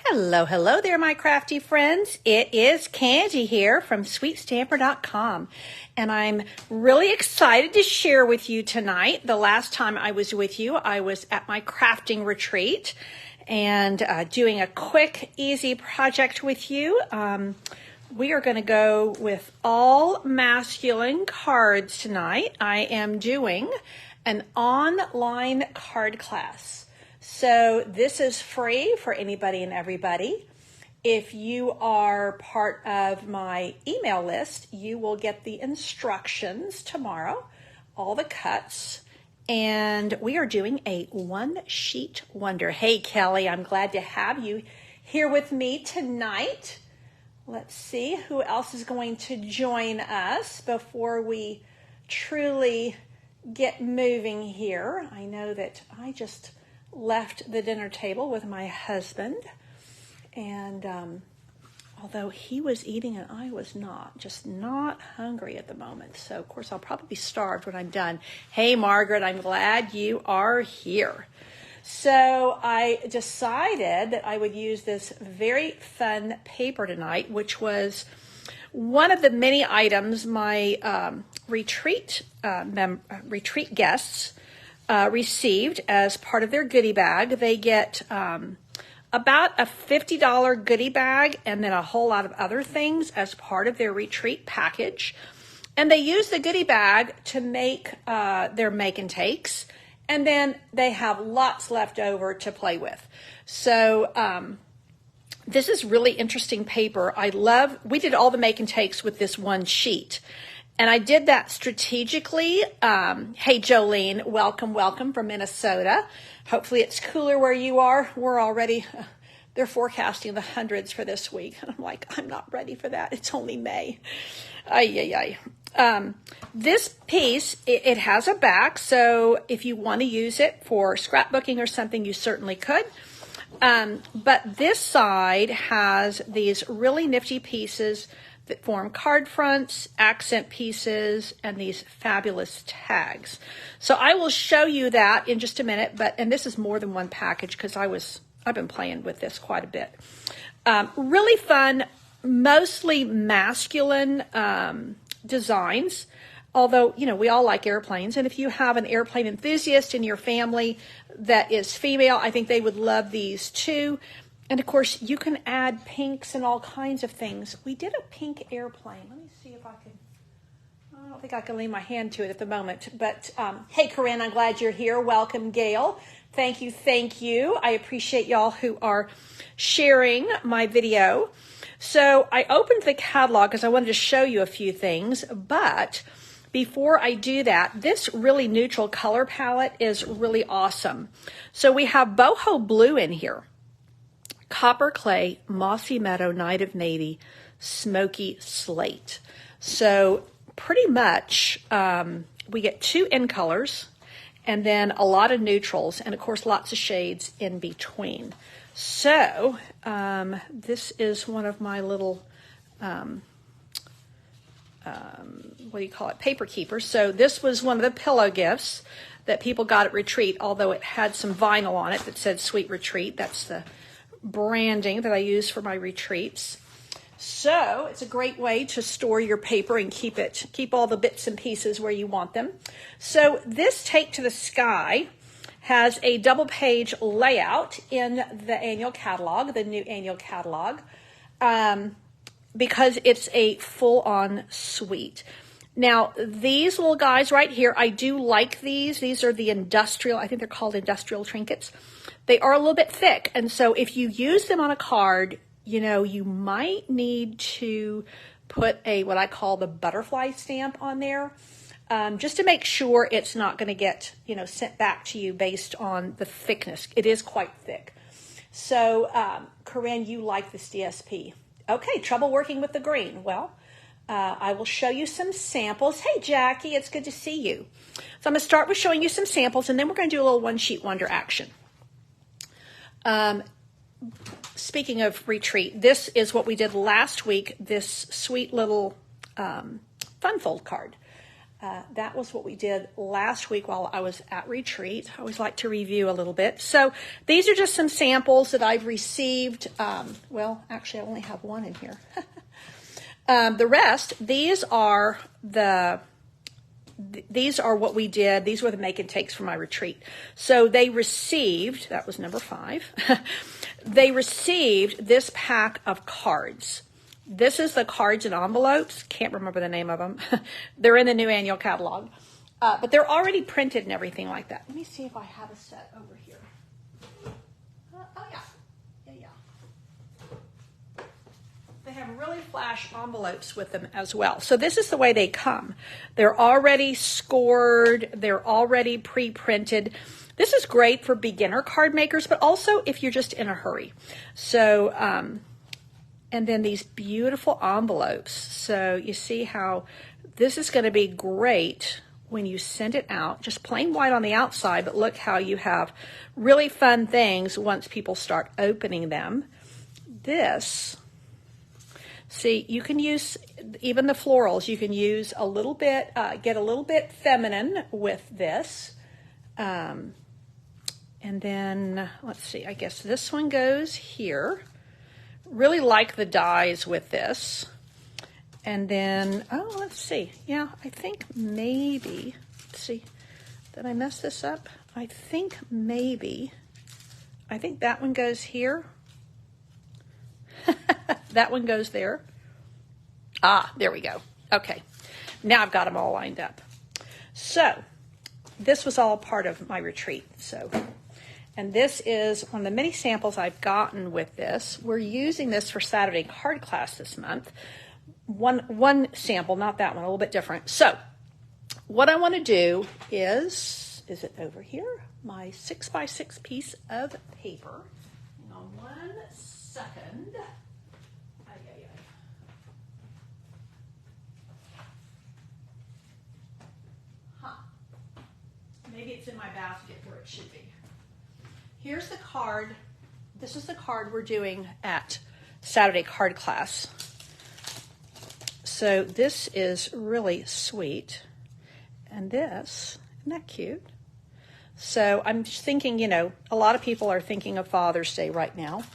Hello, hello there, my crafty friends. It is Candy here from SweetStamper.com, and I'm really excited to share with you tonight. The last time I was with you, I was at my crafting retreat and doing a quick, easy project with you. We are going to go with all masculine cards tonight. I am doing an online card class. So this is free for anybody and everybody. If you are part of my email list, you will get the instructions tomorrow, all the cuts, and we are doing a one-sheet wonder. Hey, Kelly, I'm glad to have you here with me tonight. Let's see who else is going to join us before we truly get moving here. I know that I just left the dinner table with my husband, and although he was eating and I was not, just not hungry at the moment. So of course I'll probably be starved when I'm done. Hey Margaret, I'm glad you are here. So I decided that I would use this very fun paper tonight, which was one of the many items my retreat guests received as part of their goodie bag. They get about a $50 goodie bag and then a whole lot of other things as part of their retreat package. And they use the goodie bag to make their make and takes. And then they have lots left over to play with. So this is really interesting paper. We did all the make and takes with this one sheet. And I did that strategically. Hey, Jolene, welcome from Minnesota. Hopefully it's cooler where you are. They're forecasting the hundreds for this week. And I'm like, I'm not ready for that. It's only May. This piece, it has a back. So if you want to use it for scrapbooking or something, you certainly could. But this side has these really nifty pieces that form card fronts, accent pieces, and these fabulous tags. So I will show you that in just a minute, and this is more than one package because I've been playing with this quite a bit. Really fun, mostly masculine designs, although, we all like airplanes, and if you have an airplane enthusiast in your family that is female, I think they would love these too. And of course, you can add pinks and all kinds of things. We did a pink airplane. Let me see if I don't think I can lay my hand to it at the moment. But hey, Corinne, I'm glad you're here. Welcome, Gail. Thank you. I appreciate y'all who are sharing my video. So I opened the catalog because I wanted to show you a few things. But before I do that, this really neutral color palette is really awesome. So we have boho blue in here. Copper clay, mossy meadow, night of navy, smoky slate. So pretty much we get two in colors and then a lot of neutrals and of course lots of shades in between. So this is one of my little paper keepers. So this was one of the pillow gifts that people got at retreat, although it had some vinyl on it that said Sweet Retreat. That's the branding that I use for my retreats. So it's a great way to store your paper and keep all the bits and pieces where you want them. So this Take to the Sky has a double page layout in the annual catalog, the new annual catalog, because it's a full-on suite. Now, these little guys right here, I do like these. These are the industrial, I think they're called industrial trinkets. They are a little bit thick, and so if you use them on a card, you might need to put what I call the butterfly stamp on there, just to make sure it's not going to get, sent back to you based on the thickness. It is quite thick. So, Corinne, you like this DSP. Okay, trouble working with the green. Well, I will show you some samples. Hey, Jackie, it's good to see you. So I'm going to start with showing you some samples, and then we're going to do a little one-sheet wonder action. Speaking of retreat, this is what we did last week, this sweet little fun fold card. that was what we did last week while I was at retreat. I always like to review a little bit. So these are just some samples that I've received. Well, actually, I only have one in here. The rest, these are what we did. These were the make and takes for my retreat. So they received, that was number 5, they received this pack of cards. This is the cards and envelopes. Can't remember the name of them. They're in the new annual catalog. But they're already printed and everything like that. Let me see if I have a set over here. Oh, yeah. They have really flash envelopes with them as well. So this is the way they come. They're already scored. They're already pre-printed. This is great for beginner card makers, but also if you're just in a hurry. So, and then these beautiful envelopes. So you see how this is going to be great when you send it out. Just plain white on the outside, but look how you have really fun things once people start opening them. This, see, you can use even the florals. You can use a little bit, get a little bit feminine with this. And then, let's see, I guess this one goes here. Really like the dies with this. And then, oh, let's see. Yeah, I think maybe, let's see, did I mess this up? I think that one goes here. That one goes there. Ah, there we go. Okay, now I've got them all lined up. So, this was all part of my retreat. So, and this is one of the many samples I've gotten with this. We're using this for Saturday card class this month. One sample, not that one, a little bit different. So what I want to do is it over here? My 6x6 piece of paper. Hang on 1 second. Maybe it's in my basket where it should be. Here's the card. This is the card we're doing at Saturday card class. So this is really sweet. And this, isn't that cute? So I'm just thinking, you know, a lot of people are thinking of Father's Day right now.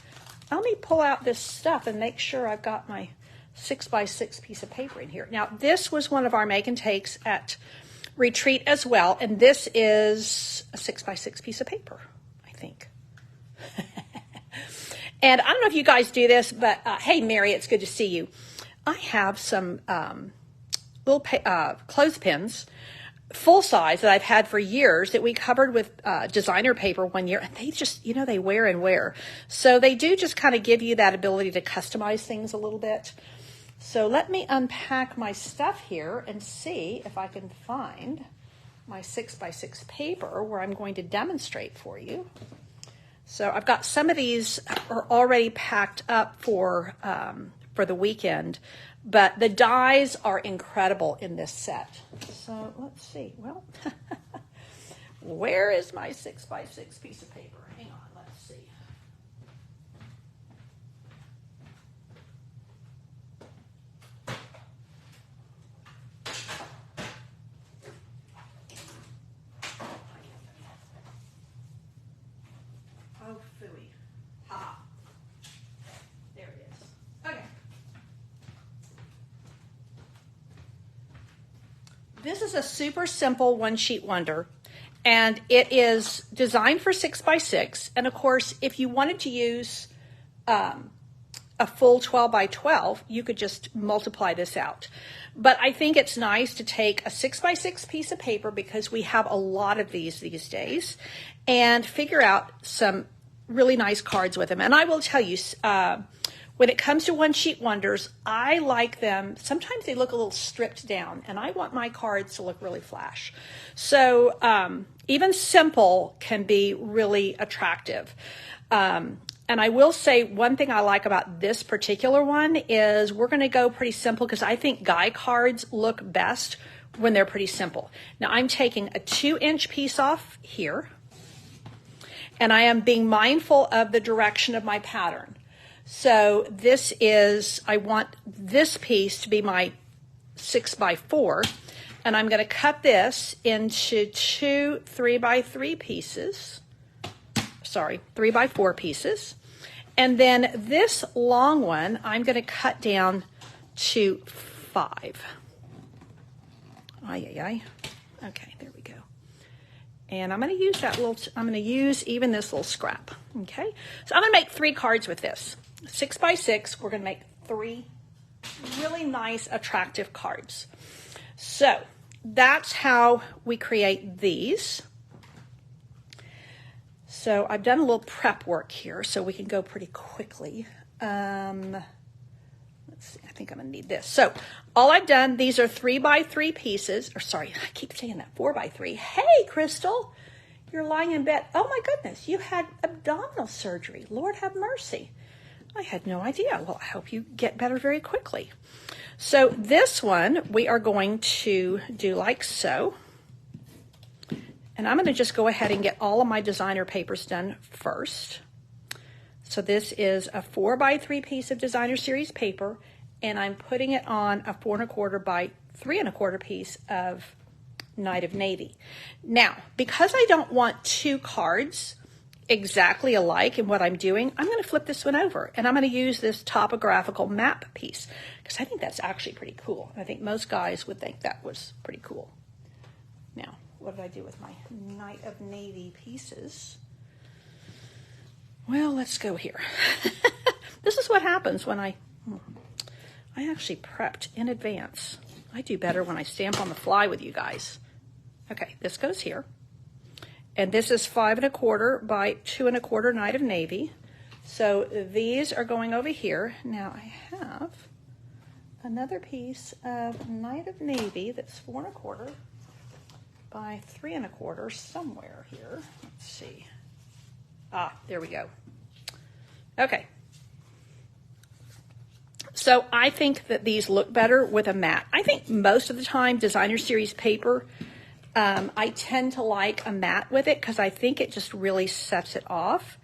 Let me pull out this stuff and make sure I've got my 6x6 piece of paper in here. Now, this was one of our make and takes at retreat as well. And this is a 6x6 piece of paper, I think. And I don't know if you guys do this, but hey, Mary, it's good to see you. I have some little clothespins, full size, that I've had for years that we covered with designer paper one year. And they just, you know, they wear and wear. So they do just kind of give you that ability to customize things a little bit. So let me unpack my stuff here and see if I can find my 6x6 paper where I'm going to demonstrate for you. So I've got some of these are already packed up for the weekend, but the dies are incredible in this set. So let's see. Well, where is my 6x6 piece of paper? Hang on, let's see. Oh, phooey. Ha. There it is. Okay. This is a super simple one-sheet wonder, and it is designed for 6x6. And of course, if you wanted to use a full 12x12, you could just multiply this out. But I think it's nice to take a 6x6 piece of paper, because we have a lot of these days, and figure out some really nice cards with them. And I will tell you, when it comes to one-sheet wonders, I like them. Sometimes they look a little stripped down, and I want my cards to look really flash. So even simple can be really attractive. And I will say one thing I like about this particular one is we're going to go pretty simple, because I think guy cards look best when they're pretty simple. Now I'm taking a 2-inch piece off here, and I am being mindful of the direction of my pattern. So this is, I want this piece to be my 6x4. And I'm going to cut this into 2 3x3 pieces. Sorry, 3x4 pieces. And then this long one, I'm going to cut down to 5. Ay, ay, ay. Okay, there we go. And I'm going to use that little, I'm going to use even this little scrap. Okay, so I'm going to make 3 cards with this. 6x6, we're going to make 3 really nice, attractive cards. So that's how we create these. So I've done a little prep work here so we can go pretty quickly. Let's see, I think I'm gonna need this. So all I've done, these are 3x3 pieces, or sorry, I keep saying that, 4x3. Hey, Crystal, you're lying in bed. Oh my goodness, you had abdominal surgery. Lord have mercy. I had no idea. Well, I hope you get better very quickly. So this one, we are going to do like so. And I'm going to just go ahead and get all of my designer papers done first. So this is a 4x3 piece of designer series paper, and I'm putting it on a 4 1/4 by 3 1/4 piece of Night of Navy. Now, because I don't want 2 cards exactly alike in what I'm doing, I'm going to flip this one over, and I'm going to use this topographical map piece because I think that's actually pretty cool. I think most guys would think that was pretty cool. Now, what did I do with my Night of Navy pieces? Well, let's go here. This is what happens when I actually prepped in advance. I do better when I stamp on the fly with you guys. Okay, this goes here. And this is 5 1/4 by 2 1/4 Night of Navy. So these are going over here. Now I have another piece of Night of Navy that's 4 1/4 by 3 1/4 somewhere here. Let's see. Ah, there we go. Okay. So I think that these look better with a mat. I think most of the time designer series paper, I tend to like a mat with it because I think it just really sets it off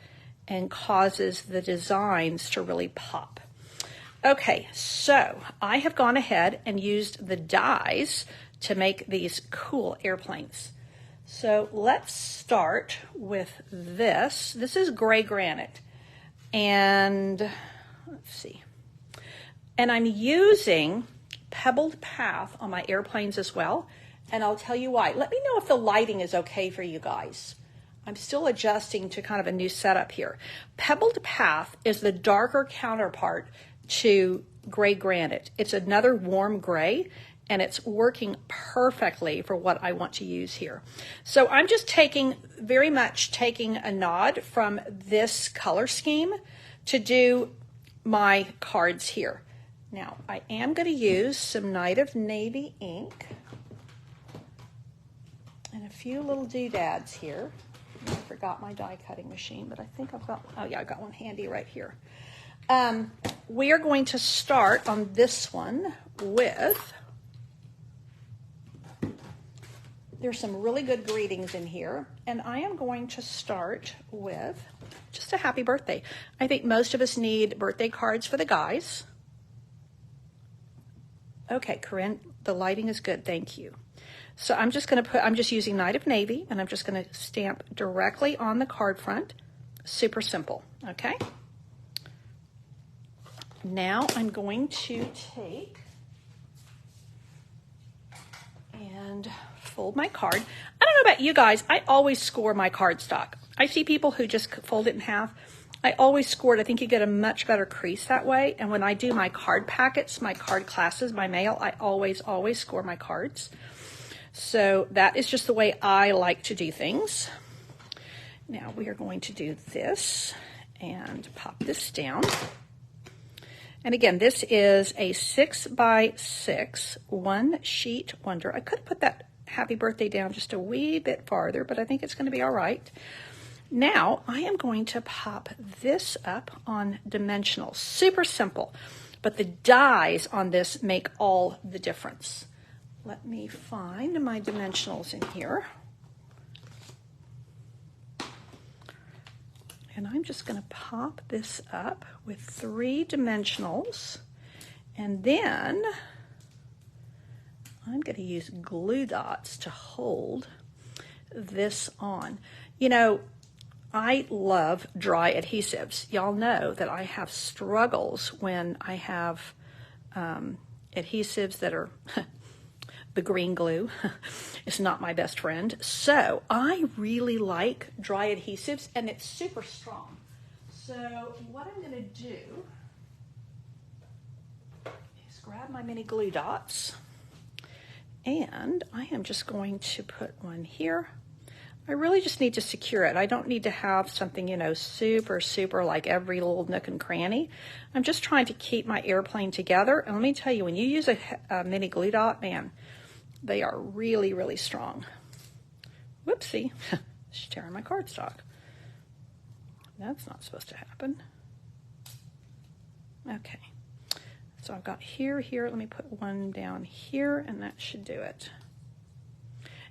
and causes the designs to really pop. Okay, so I have gone ahead and used the dies to make these cool airplanes. So let's start with this. This is gray granite. And let's see. And I'm using pebbled path on my airplanes as well. And I'll tell you why. Let me know if the lighting is okay for you guys. I'm still adjusting to kind of a new setup here. Pebbled path is the darker counterpart to gray granite. It's another warm gray, and it's working perfectly for what I want to use here. So I'm just very much taking a nod from this color scheme to do my cards here. Now, I am going to use some Night of Navy ink and a few little doodads here. I forgot my die cutting machine, but I think I've got, oh yeah, I got one handy right here. We are going to start on this one with, there's some really good greetings in here, and I am going to start with just a happy birthday. I think most of us need birthday cards for the guys. Okay, Corinne, the lighting is good, thank you. So I'm just going to I'm just using Night of Navy, and I'm just going to stamp directly on the card front. Super simple, okay? Now I'm going to take and fold my card. I don't know about you guys, I always score my cardstock. I see people who just fold it in half. I always score it. I think you get a much better crease that way. And when I do my card packets, my card classes, my mail, I always score my cards. So that is just the way I like to do things. Now we are going to do this and pop this down. And again, this is a 6x6 one sheet wonder. I could have put that happy birthday down just a wee bit farther, but I think it's going to be all right. Now I am going to pop this up on dimensional. Super simple, but the dies on this make all the difference. Let me find my dimensionals in here. And I'm just going to pop this up with 3 dimensionals. And then I'm going to use glue dots to hold this on. You know, I love dry adhesives. Y'all know that I have struggles when I have adhesives that are the green glue. It's not my best friend. So I really like dry adhesives, and it's super strong. So what I'm going to do is grab my mini glue dots, and I am just going to put one here. I really just need to secure it. I don't need to have something, you know, super, super like every little nook and cranny. I'm just trying to keep my airplane together. And let me tell you, when you use a mini glue dot, man, they are really, really strong. Whoopsie, just tearing my cardstock. That's not supposed to happen. Okay, so I've got here, let me put one down here, and that should do it.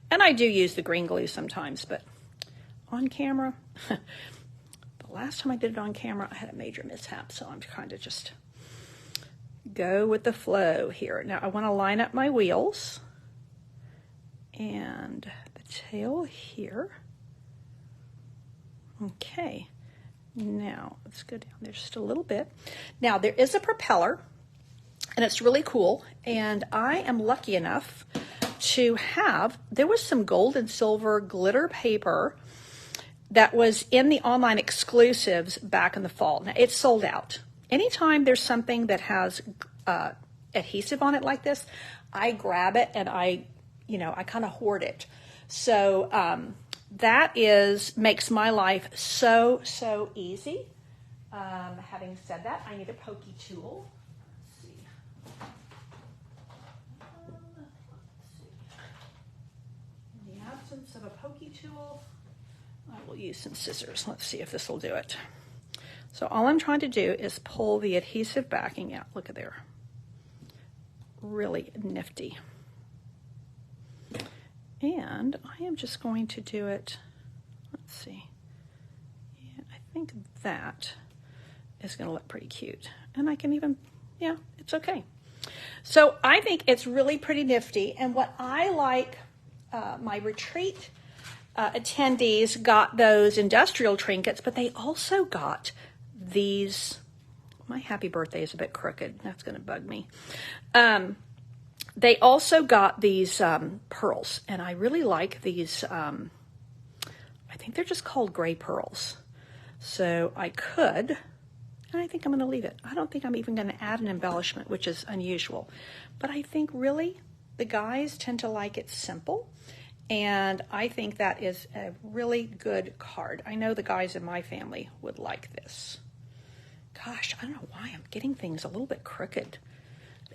And I do use the green glue sometimes, but on camera, the last time I did it on camera, I had a major mishap, so I'm kind of just go with the flow here. Now I want to line up my wheels and the tail here. Okay, now let's go down there just a little bit. Now there is a propeller, and it's really cool, and I am lucky enough to have, there was some gold and silver glitter paper that was in the online exclusives back in the fall. Now it's sold out. Anytime there's something that has adhesive on it like this, I grab it and I kind of hoard it. So that makes my life so, so easy. Having said that, I need a pokey tool. Of a pokey tool, I will use some scissors. Let's see if this will do it. So all I'm trying to do is pull the adhesive backing out. Look at there. Really nifty. And I am just going to do it. Let's see. Yeah, I think that is going to look pretty cute. And I can even, yeah, it's okay. So I think it's really pretty nifty. And what I like, my retreat attendees got those industrial trinkets, but they also got these. My happy birthday is a bit crooked. That's going to bug me. They also got these pearls, and I really like these. I think they're just called gray pearls. So I could, and I think I'm going to leave it. I don't think I'm even going to add an embellishment, which is unusual. But I think really the guys tend to like it simple. And I think that is a really good card. I know the guys in my family would like this. Gosh, I don't know why I'm getting things a little bit crooked.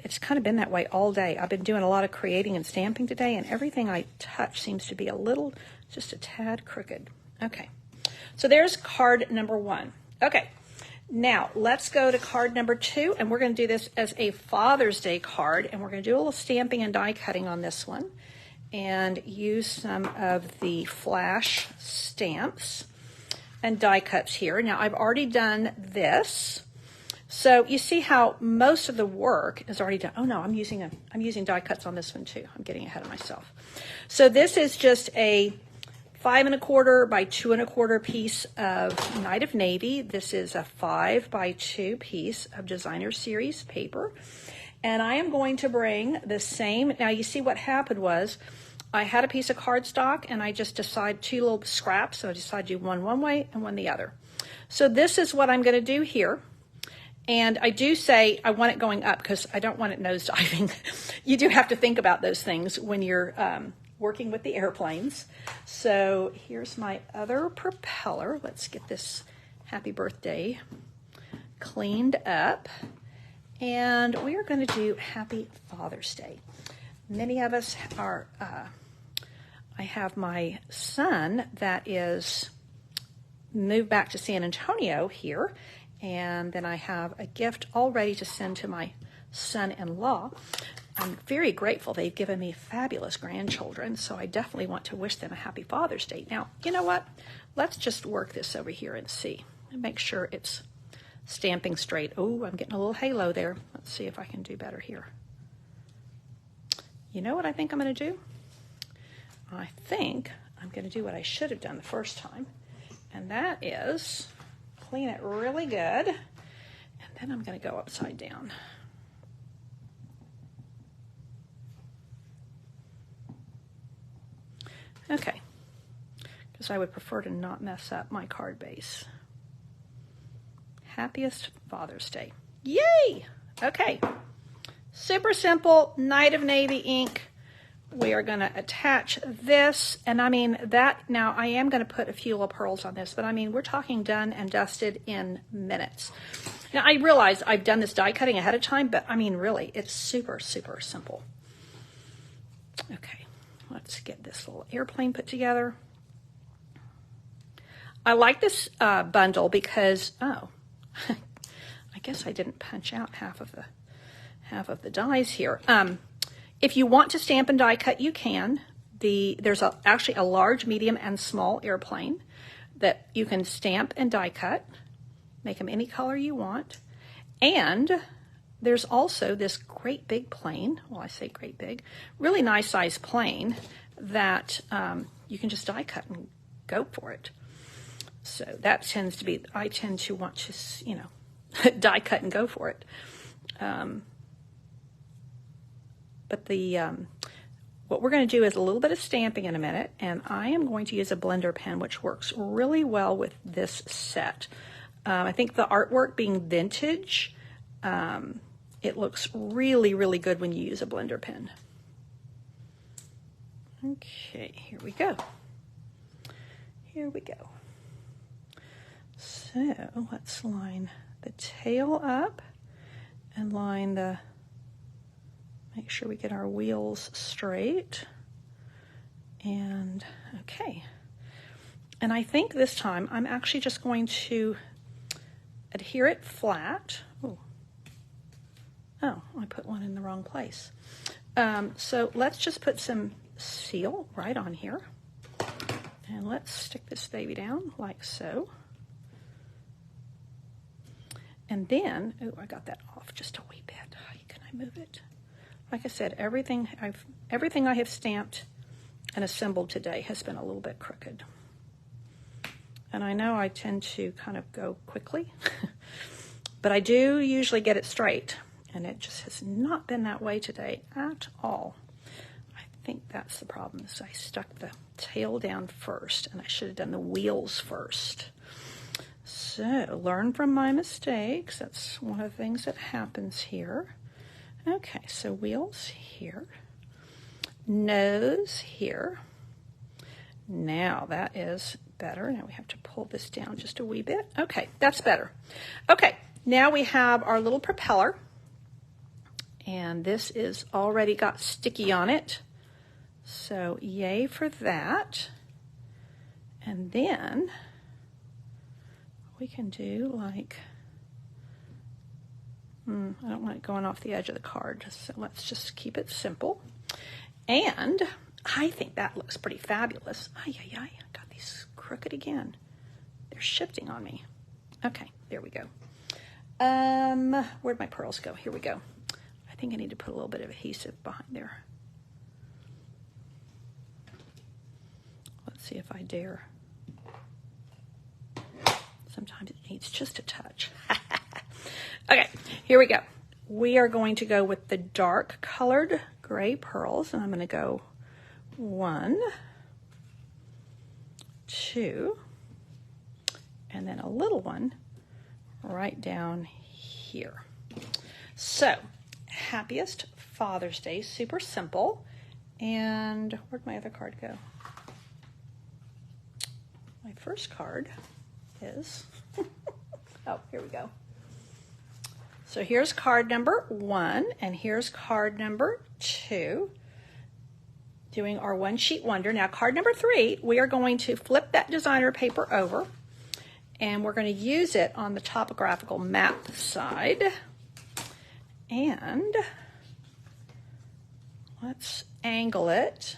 It's kind of been that way all day. I've been doing a lot of creating and stamping today, and everything I touch seems to be just a tad crooked. Okay, so there's card number 1. Okay, now let's go to card number 2, and we're going to do this as a Father's Day card, and we're going to do a little stamping and die cutting on this one, and use some of the flash stamps and die cuts here. Now I've already done this, so you see how most of the work is already done. Oh no, I'm using die cuts on this one too. I'm getting ahead of myself. So this is just a 5 1/4 by 2 1/4 piece of Night of Navy. This is a 5 by 2 piece of Designer Series paper. And I am going to bring the same. Now you see what happened was I had a piece of cardstock and I just decided 2 little scraps. So I decided to do one way and one the other. So this is what I'm going to do here. And I do say I want it going up because I don't want it nosediving. You do have to think about those things when you're working with the airplanes. So here's my other propeller. Let's get this happy birthday cleaned up. And we are going to do Happy Father's Day. Many of us are, I have my son that is moved back to San Antonio here, and then I have a gift all ready to send to my son-in-law. I'm very grateful. They've given me fabulous grandchildren, so I definitely want to wish them a happy Father's Day. Now, you know what? Let's just work this over here and see, and make sure it's stamping straight. Oh, I'm getting a little halo there. Let's see if I can do better here. You know what I think I'm going to do? I think I'm going to do what I should have done the first time, and that is clean it really good, and then I'm going to go upside down. Okay, because I would prefer to not mess up my card base. Happiest Father's Day. Yay! Okay, super simple, Night of Navy ink. We are going to attach this, and I mean that, now I am going to put a few little pearls on this, but I mean, we're talking done and dusted in minutes. Now I realize I've done this die cutting ahead of time, but I mean, really, it's super, super simple. Okay, let's get this little airplane put together. I like this bundle because, oh, I guess I didn't punch out half of the dies here. If you want to stamp and die cut, you can. There's actually a large, medium, and small airplane that you can stamp and die cut. Make them any color you want. And there's also this great big plane. Well, I say great big. Really nice size plane that you can just die cut and go for it. So that tends to be, I tend to want to, you know, die cut and go for it. But what we're going to do is a little bit of stamping in a minute, and I am going to use a blender pen, which works really well with this set. I think the artwork being vintage, it looks really, really good when you use a blender pen. Okay, here we go. Here we go. So let's line the tail up and line the, make sure we get our wheels straight. And okay. And I think this time I'm actually just going to adhere it flat. Ooh. Oh, I put one in the wrong place. So let's just put some seal right on here. And let's stick this baby down like so. And then, oh, I got that off just a wee bit. Can I move it? Like I said, everything I have stamped and assembled today has been a little bit crooked. And I know I tend to kind of go quickly, but I do usually get it straight, and it just has not been that way today at all. I think that's the problem, is I stuck the tail down first, and I should have done the wheels first. So, learn from my mistakes. That's one of the things that happens here. Okay, so wheels here, nose here. Now that is better. Now we have to pull this down just a wee bit. Okay, that's better. Okay, now we have our little propeller, and this is already got sticky on it. So yay for that. And then we can do like, I don't want it going off the edge of the card, so let's just keep it simple. And I think that looks pretty fabulous. Ay, ay, ay, I got these crooked again. They're shifting on me. Okay, there we go. Where'd my pearls go? Here we go. I think I need to put a little bit of adhesive behind there. Let's see if I dare. Sometimes it needs just a touch. Okay, here we go. We are going to go with the dark colored gray pearls, and I'm going to go 1, 2, and then a little one right down here. So, happiest Father's Day, super simple. And where'd my other card go? My first card is, oh, here we go. So here's card number 1, and here's card number 2, doing our one sheet wonder. Now card number 3, we are going to flip that designer paper over, and we're going to use it on the topographical map side. And let's angle it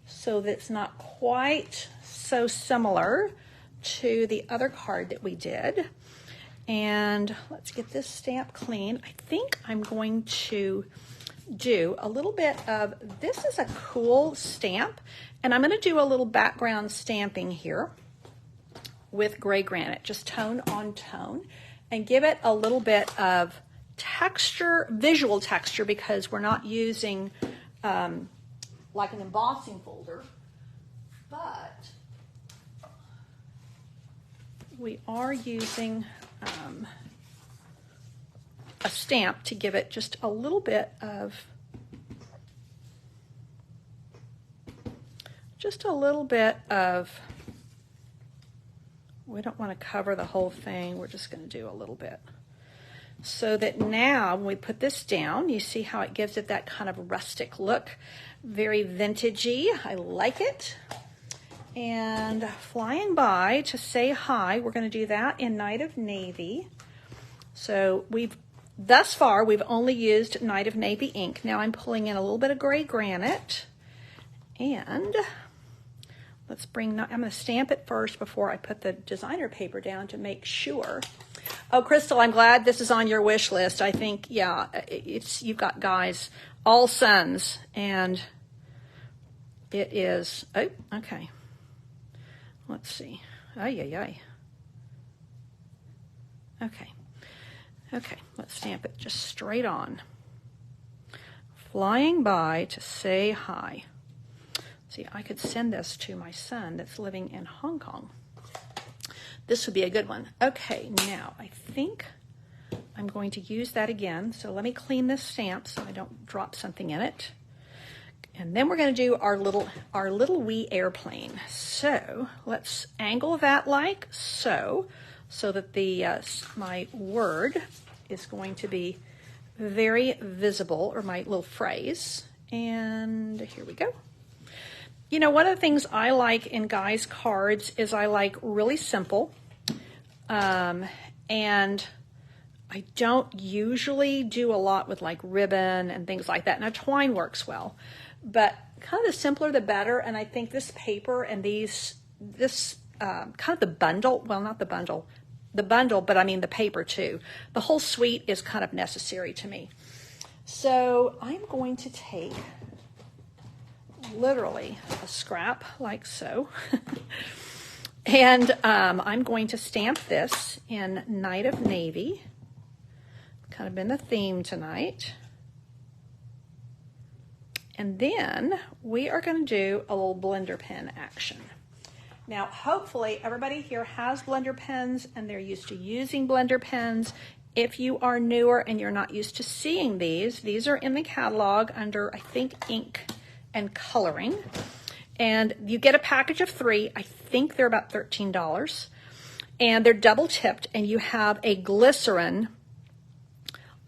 so that it's not quite so similar to the other card that we did. And let's get this stamp clean. I think I'm going to do a little bit of, this is a cool stamp, and I'm going to do a little background stamping here with gray granite, just tone on tone, and give it a little bit of texture, visual texture, because we're not using like an embossing folder, but we are using a stamp to give it just a little bit of, we don't want to cover the whole thing, we're just going to do a little bit. So that now when we put this down, you see how it gives it that kind of rustic look, very vintagey. I like it. And flying by to say hi, we're going to do that in Night of Navy. So thus far we've only used Night of Navy ink. Now I'm pulling in a little bit of gray granite, and let's I'm going to stamp it first before I put the designer paper down to make sure. Oh, Crystal, I'm glad this is on your wish list. I think, yeah, you've got guys, all sons, and it is, oh, okay. Let's see. Ay, ay, ay. Okay, let's stamp it just straight on. Flying by to say hi. See, I could send this to my son that's living in Hong Kong. This would be a good one. Okay, now I think I'm going to use that again. So let me clean this stamp so I don't drop something in it. And then we're going to do our little wee airplane. So let's angle that like so that my word is going to be very visible, or my little phrase. And here we go. You know, one of the things I like in guys' cards is I like really simple, and I don't usually do a lot with like ribbon and things like that. Now twine works well, but kind of the simpler the better. And I think this paper and this kind of the bundle, well, not the bundle, but I mean the paper too. The whole suite is kind of necessary to me. So I'm going to take literally a scrap like so. And I'm going to stamp this in Night of Navy. Kind of been the theme tonight. And then we are going to do a little blender pen action. Now, hopefully everybody here has blender pens and they're used to using blender pens. If you are newer and you're not used to seeing these are in the catalog under, I think, ink and coloring. And you get a package of 3. I think they're about $13. And they're double tipped, and you have a glycerin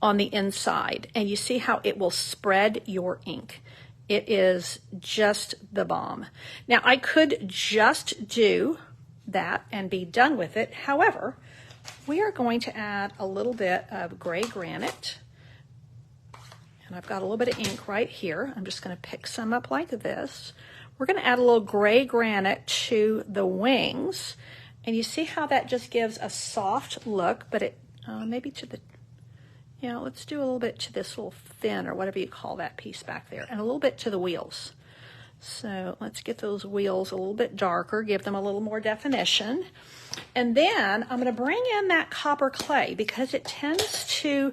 on the inside. And you see how it will spread your ink. It is just the bomb. Now, I could just do that and be done with it. However, we are going to add a little bit of gray granite. And I've got a little bit of ink right here. I'm just going to pick some up like this. We're going to add a little gray granite to the wings. And you see how that just gives a soft look, but it maybe to the, let's do a little bit to this little fin or whatever you call that piece back there, and a little bit to the wheels. So let's get those wheels a little bit darker, give them a little more definition. And then I'm going to bring in that copper clay because it tends to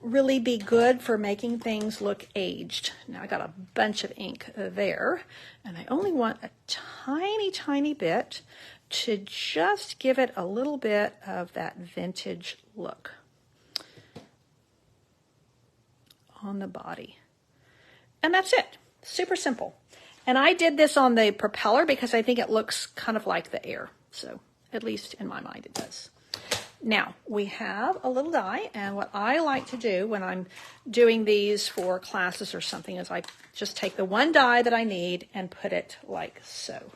really be good for making things look aged. Now I got a bunch of ink there, and I only want a tiny bit to just give it a little bit of that vintage look on the body. And that's it. Super simple. And I did this on the propeller because I think it looks kind of like the air. So at least in my mind it does. Now we have a little die, and what I like to do when I'm doing these for classes or something is I just take the one die that I need and put it like so.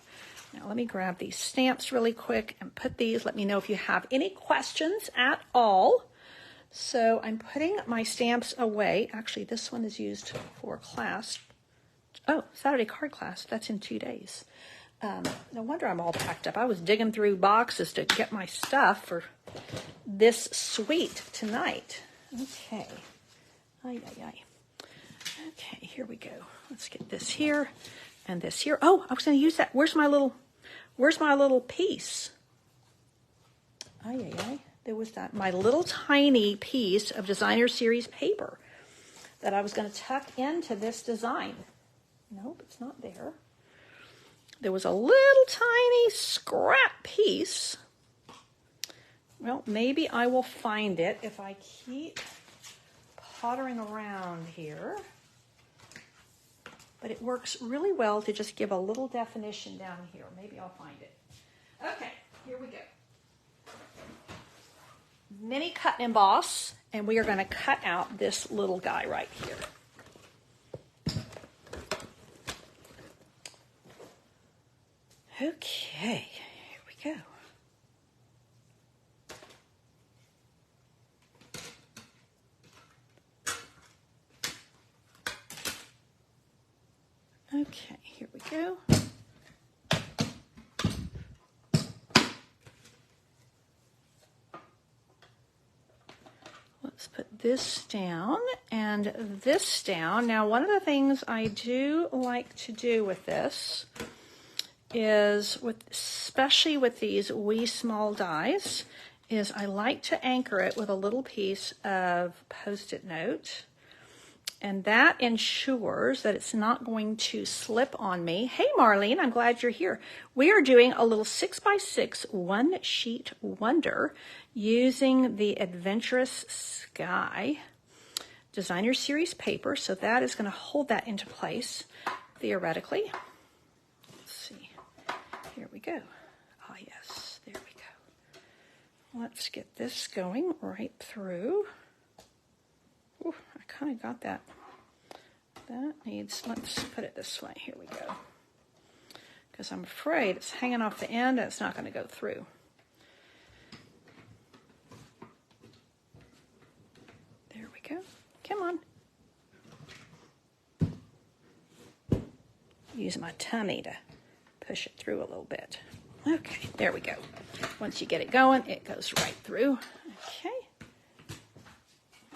Now let me grab these stamps really quick and put these. Let me know if you have any questions at all. So I'm putting my stamps away. Actually, this one is used for class. Oh, Saturday card class. That's in 2 days. No wonder I'm all packed up. I was digging through boxes to get my stuff for this suite tonight. Okay. Okay, here we go. Let's get this here and this here. Oh, I was going to use that. Where's my little piece? Ay. There was my little tiny piece of Designer Series paper that I was going to tuck into this design. Nope, it's not there. There was a little tiny scrap piece. Well, maybe I will find it if I keep pottering around here. But it works really well to just give a little definition down here. Maybe I'll find it. Okay, here we go. Mini cut and emboss, and we are going to cut out this little guy right here. Okay, here we go. Okay, here we go. Let's put this down and this down. Now, one of the things I do like to do with this is, especially with these wee small dies, is I like to anchor it with a little piece of Post-it note. And that ensures that it's not going to slip on me. Hey, Marlene, I'm glad you're here. We are doing a little 6x6 one-sheet wonder using the Adventurous Sky Designer Series paper. So that is going to hold that into place, theoretically. Let's see. Here we go. Ah, yes, there we go. Let's get this going right through. Ooh, I kind of got that. That needs, let's put it this way. Here we go. Because I'm afraid it's hanging off the end and it's not going to go through. There we go. Come on. Use my tummy to push it through a little bit. Okay, there we go. Once you get it going, it goes right through. Okay.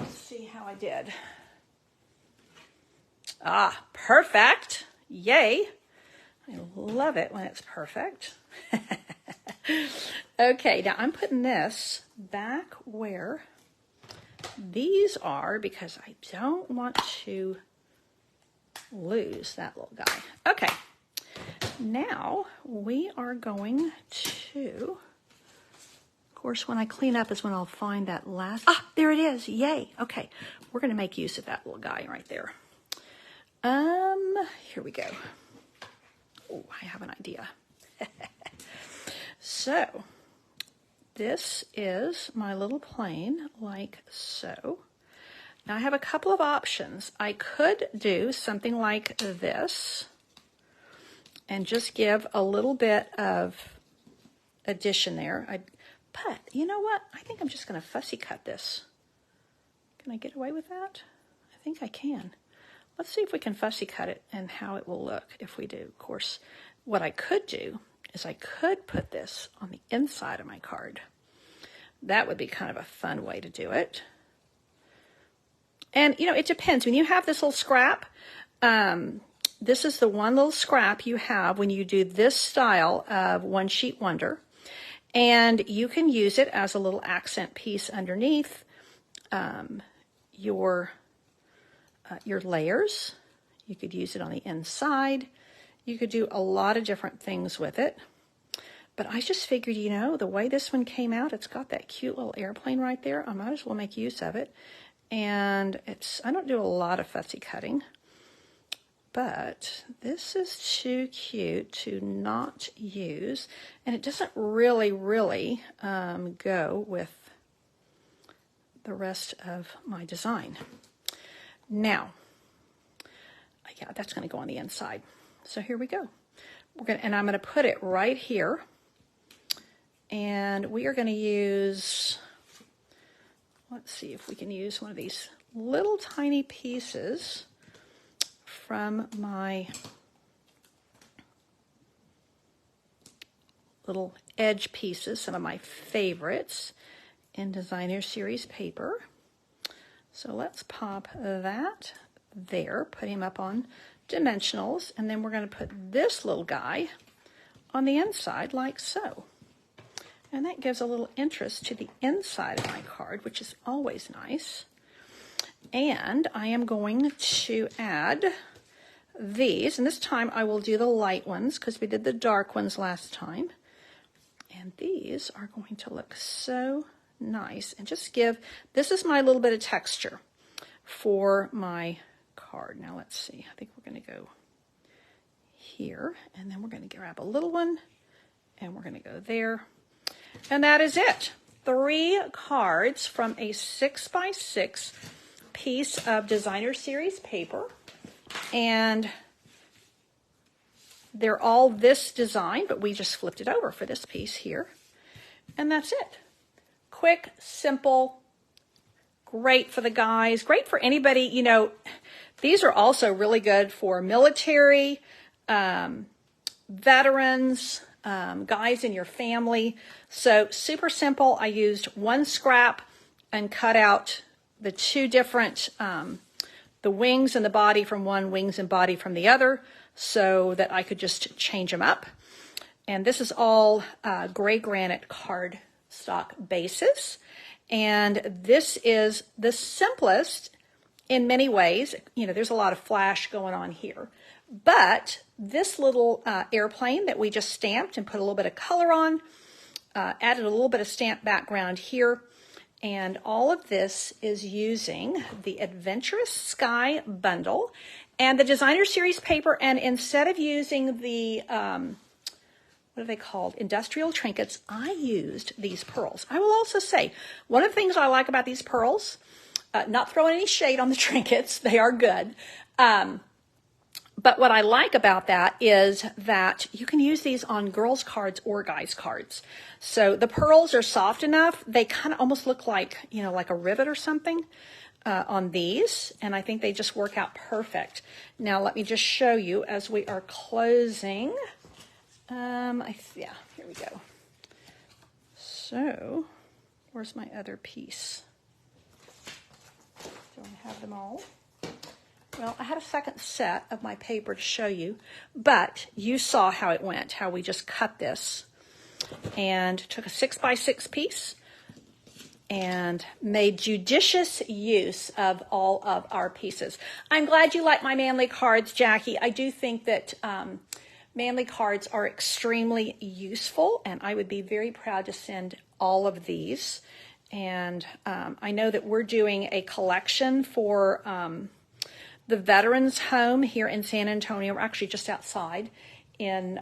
Let's see how I did. Ah, perfect. Yay. I love it when it's perfect. Okay, now I'm putting this back where these are because I don't want to lose that little guy. Okay, now we are going to, of course, when I clean up is when I'll find that last, there it is, yay. Okay, we're gonna make use of that little guy right there. Here we go. Oh, I have an idea. So, this is my little plane, like so. Now, I have a couple of options. I could do something like this and just give a little bit of addition there. But, you know what? I think I'm just going to fussy cut this. Can I get away with that? I think I can. Let's see if we can fussy cut it and how it will look if we do. Of course, what I could do is I could put this on the inside of my card. That would be kind of a fun way to do it. And, you know, it depends. When you have this little scrap, this is the one little scrap you have when you do this style of one sheet wonder. And you can use it as a little accent piece underneath your layers. You could use it on the inside. You could do a lot of different things with it. But I just figured, you know, the way this one came out, it's got that cute little airplane right there. I might as well make use of it. And I don't do a lot of fussy cutting, but this is too cute to not use. And it doesn't really go with the rest of my design. Now, yeah, that's going to go on the inside. So here we go. And I'm going to put it right here. And we are going to use, let's see if we can use one of these little tiny pieces from my little edge pieces, some of my favorites in Designer Series paper. So let's pop that there, put him up on dimensionals, and then we're going to put this little guy on the inside like so. And that gives a little interest to the inside of my card, which is always nice. And I am going to add these, and this time I will do the light ones because we did the dark ones last time. And these are going to look so nice and just give, this is my little bit of texture for my card. Now let's see, I think we're going to go here, and then we're going to grab a little one, and we're going to go there. And that is it. 3 cards from a 6x6 piece of Designer Series paper. And they're all this design, but we just flipped it over for this piece here. And that's it. Quick, simple, great for the guys, great for anybody. You know, these are also really good for military, veterans, guys in your family. So super simple. I used 1 scrap and cut out the 2 different, the wings and the body from one, wings and body from the other, so that I could just change them up. And this is all gray granite cardstock bases. And this is the simplest in many ways. You know, there's a lot of flash going on here. But this little airplane that we just stamped and put a little bit of color on, added a little bit of stamp background here. And all of this is using the Adventurous Sky bundle and the Designer Series paper. And instead of using the, what are they called? Industrial trinkets, I used these pearls. I will also say, one of the things I like about these pearls, not throwing any shade on the trinkets, they are good. But what I like about that is that you can use these on girls' cards or guys' cards. So the pearls are soft enough. They kind of almost look like, you know, like a rivet or something on these. And I think they just work out perfect. Now, let me just show you as we are closing. Yeah, here we go. So, where's my other piece? Do I have them all? Well, I had a second set of my paper to show you, but you saw how it went, how we just cut this and took a 6x6 piece and made judicious use of all of our pieces. I'm glad you like my Manly cards, Jackie. I do think that Manly cards are extremely useful, and I would be very proud to send all of these. And I know that we're doing a collection for the Veterans Home here in San Antonio. We're actually just outside in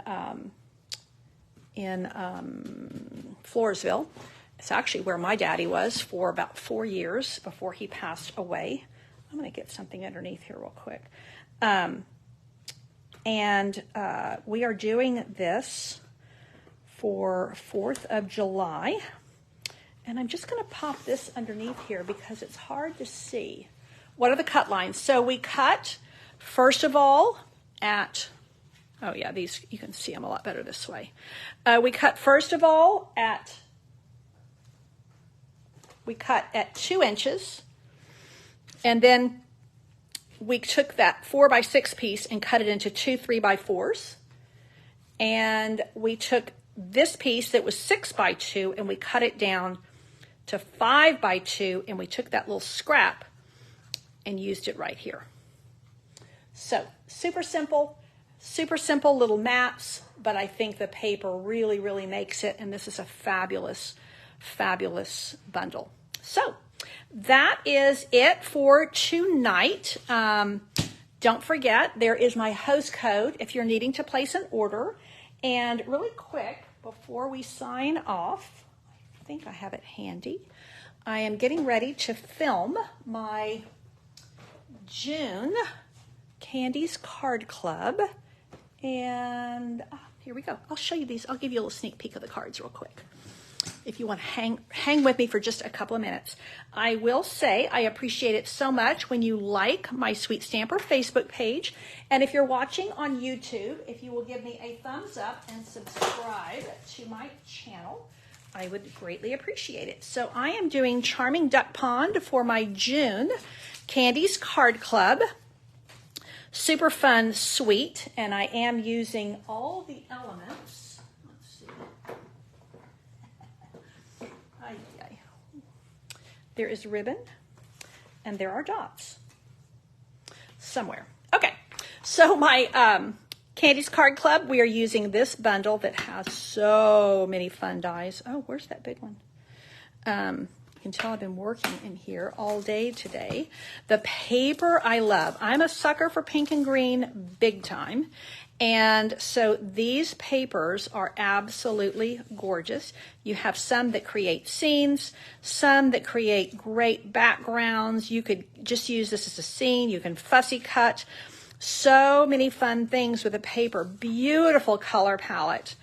Floresville. It's actually where my daddy was for about 4 years before he passed away. I'm going to get something underneath here real quick. We are doing this for 4th of July. And I'm just going to pop this underneath here because it's hard to see. What are the cut lines? So we cut, first of all, at, oh yeah, these, you can see them a lot better this way. We cut, first of all, we cut at 2 inches, and then we took that 4x6 piece and cut it into 2 3x4s. And we took this piece that was 6x2 and we cut it down to 5x2, and we took that little scrap and used it right here. So super simple little maps, but I think the paper really, really makes it, and this is a fabulous, fabulous bundle. So that is it for tonight. Don't forget, there is my host code if you're needing to place an order. And really quick, before we sign off, I think I have it handy. I am getting ready to film my June Candy's Card Club, and here we go. I'll show you these. I'll give you a little sneak peek of the cards real quick if you want to hang with me for just a couple of minutes. I will say I appreciate it so much when you like my Sweet Stamper Facebook page, and if you're watching on YouTube, if you will give me a thumbs up and subscribe to my channel, I would greatly appreciate it. So I am doing Charming Duck Pond for my June Candy's Card Club, super fun suite, and I am using all the elements. Let's see. There is ribbon, and there are dots somewhere. Okay, so my Candy's Card Club, we are using this bundle that has so many fun dies. Oh, where's that big one? You can tell I've been working in here all day today. The paper I love. I'm a sucker for pink and green big time. And so these papers are absolutely gorgeous. You have some that create scenes, some that create great backgrounds. You could just use this as a scene. You can fussy cut. So many fun things with the paper. Beautiful color palette.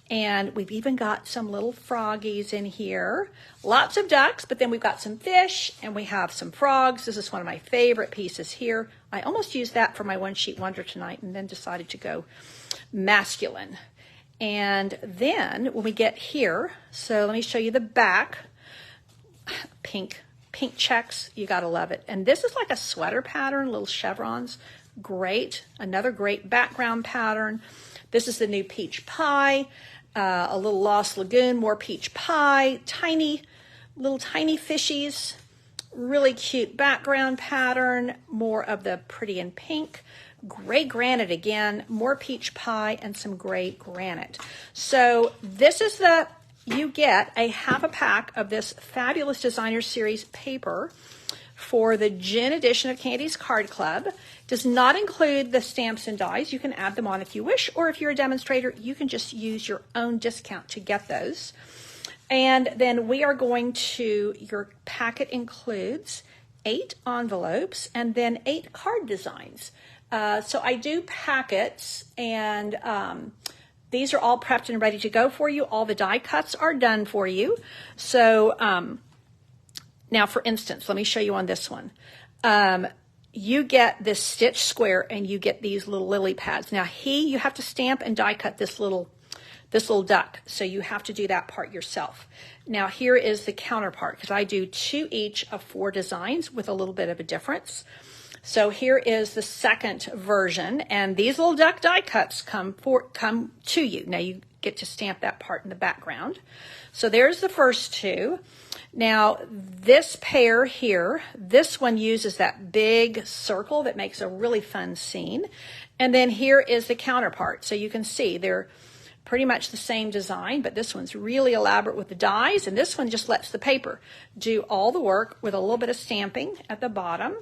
And we've even got some little froggies in here. Lots of ducks, but then we've got some fish and we have some frogs. This is one of my favorite pieces here. I almost used that for my one sheet wonder tonight and then decided to go masculine. And then when we get here, so let me show you the back. Pink checks, you gotta love it. And this is like a sweater pattern, little chevrons. Great, another great background pattern. This is the new peach pie. A little Lost Lagoon, more peach pie, little tiny fishies, really cute background pattern, more of the pretty and pink, gray granite again, more peach pie, and some gray granite. So this is you get a half a pack of this fabulous designer series paper for the June edition of Candy's Card Club. Does not include the stamps and dies. You can add them on if you wish, or if you're a demonstrator, you can just use your own discount to get those. And then we are going to, your packet includes 8 envelopes and then 8 card designs. So I do packets, and these are all prepped and ready to go for you. All the die cuts are done for you. So now, for instance, let me show you on this one. You get this stitch square and you get these little lily pads. Now you have to stamp and die cut this little duck. So you have to do that part yourself. Now here is the counterpart, because I do 2 each of 4 designs with a little bit of a difference. So here is the second version, and these little duck die cuts come to you. Now you get to stamp that part in the background. So there's the first 2. Now, this pair here, this one uses that big circle that makes a really fun scene. And then here is the counterpart. So you can see they're pretty much the same design, but this one's really elaborate with the dies, and this one just lets the paper do all the work with a little bit of stamping at the bottom.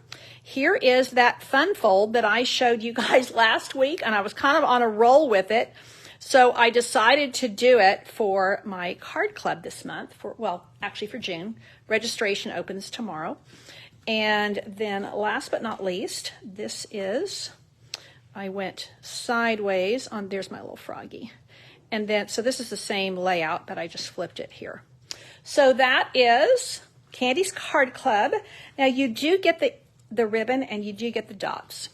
Here is that fun fold that I showed you guys last week, and I was kind of on a roll with it. So I decided to do it for my card club this month, actually for June. Registration opens tomorrow. And then last but not least, I went sideways on, there's my little froggy. And then, so this is the same layout, but I just flipped it here. So that is Candy's Card Club. Now you do get the ribbon and you do get the dots,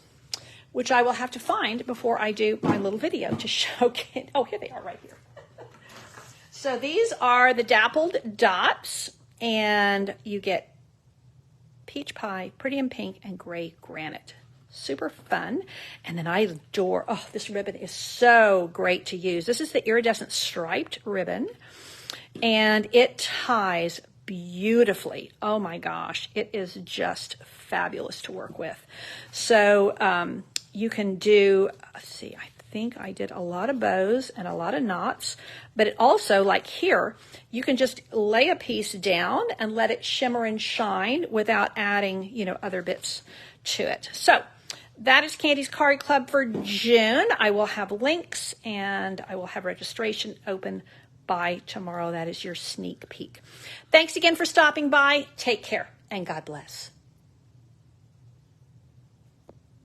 which I will have to find before I do my little video to show. Oh, here they are right here. So these are the dappled dots, and you get peach pie, pretty and pink, and gray granite. Super fun. And then I adore, this ribbon is so great to use. This is the iridescent striped ribbon, and it ties beautifully. Oh my gosh, it is just fabulous to work with. So you can do, let's see, I think I did a lot of bows and a lot of knots, but it also, like here, you can just lay a piece down and let it shimmer and shine without adding, other bits to it. So that is Candy's Card Club for June. I will have links and I will have registration open by tomorrow. That is your sneak peek. Thanks again for stopping by. Take care and God bless.